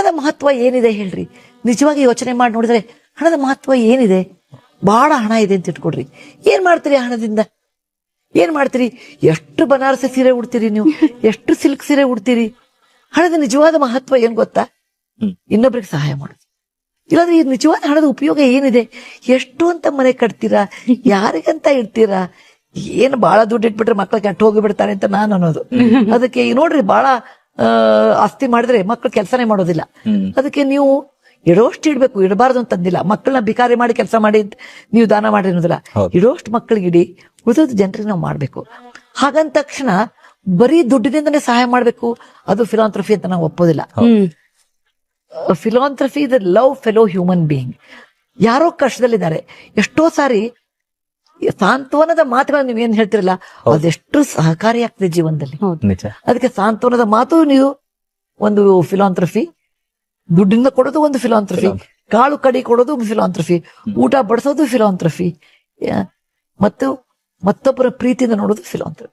ಹಣದ ಮಹತ್ವ ಏನಿದೆ ಹೇಳ್ರಿ? ನಿಜವಾಗಿ ಯೋಚನೆ ಮಾಡಿ ನೋಡಿದ್ರೆ ಹಣದ ಮಹತ್ವ ಏನಿದೆ? ಬಹಳ ಹಣ ಇದೆ ಅಂತ ಇಟ್ಕೊಡ್ರಿ, ಏನ್ ಮಾಡ್ತೀರಿ ಹಣದಿಂದ? ಏನ್ ಮಾಡ್ತೀರಿ? ಎಷ್ಟು ಬನಾರಸಿ ಸೀರೆ ಉಡ್ತೀರಿ ನೀವು, ಎಷ್ಟು ಸಿಲ್ಕ್ ಸೀರೆ ಉಡ್ತೀರಿ? ಹಣದ ನಿಜವಾದ ಮಹತ್ವ ಏನ್ ಗೊತ್ತಾ? ಇನ್ನೊಬ್ರಿಗೆ ಸಹಾಯ ಮಾಡೋದು. ಇಲ್ಲಾಂದ್ರೆ ಈ ನಿಜವಾದ ಹಣದ ಉಪಯೋಗ ಏನಿದೆ? ಎಷ್ಟು ಅಂತ ಮನೆ ಕಟ್ತೀರಾ? ಯಾರಿಗಂತ ಇಡ್ತೀರಾ? ಏನು ಬಹಳ ದುಡ್ಡು ಇಟ್ಬಿಟ್ರೆ ಮಕ್ಳು ಕೆಟ್ಟ ಹೋಗಿಬಿಡ್ತಾರೆ ಅಂತ ನಾನು ಅನ್ನೋದು. ಅದಕ್ಕೆ ಈಗ ನೋಡ್ರಿ, ಬಹಳ ಆಸ್ತಿ ಮಾಡಿದ್ರೆ ಮಕ್ಳು ಕೆಲಸನೇ ಮಾಡೋದಿಲ್ಲ. ಅದಕ್ಕೆ ನೀವು ಇಡೋಷ್ಟು ಇಡ್ಬೇಕು, ಇಡಬಾರ್ದು ಅಂತಂದಿಲ್ಲ. ಮಕ್ಕಳನ್ನ ಬಿಕಾರಿ ಮಾಡಿ ಕೆಲಸ ಮಾಡಿ ನೀವು ದಾನ ಮಾಡಿ ಅನ್ನೋದಿಲ್ಲ. ಇಡೋಷ್ಟು ಮಕ್ಕಳಿಗೆ ಇಡಿ, ಉಳಿದ ಜನರಿಗೆ ನಾವು ಮಾಡ್ಬೇಕು. ಹಾಗಂದ ತಕ್ಷಣ ಬರೀ ದುಡ್ಡಿನಿಂದನೇ ಸಹಾಯ ಮಾಡ್ಬೇಕು, ಅದು ಫಿಲಾಂಥ್ರಫಿ ಅಂತ ನಾವು ಒಪ್ಪೋದಿಲ್ಲ. Philanthropy is love fellow human being. ಯಾರೋ ಕಷ್ಟದಲ್ಲಿದ್ದಾರೆ, ಎಷ್ಟೋ ಸಾರಿ ಸಾಂತ್ವನದ ಮಾತುಗಳನ್ನ ನೀವ್ ಏನ್ ಹೇಳ್ತಿರಲ್ಲ, ಅದೆಷ್ಟು ಸಹಕಾರಿಯಾಗ್ತದೆ ಜೀವನದಲ್ಲಿ. ಅದಕ್ಕೆ ಸಾಂತ್ವನದ ಮಾತು ನೀವು ಒಂದು ಫಿಲಾಂಥ್ರಫಿ, ದುಡ್ಡಿಂದ ಕೊಡೋದು ಒಂದು ಫಿಲಾಂಥ್ರಫಿ, ಕಾಳು ಕಡಿ ಕೊಡೋದು ಒಂದು ಫಿಲಾಂಥ್ರಫಿ, ಊಟ ಬಡಿಸೋದು ಫಿಲಾಂಥ್ರಫಿ, ಮತ್ತು ಮತ್ತೊಬ್ಬರ ಪ್ರೀತಿಯಿಂದ ನೋಡೋದು ಫಿಲಾಂಥ್ರಫಿ.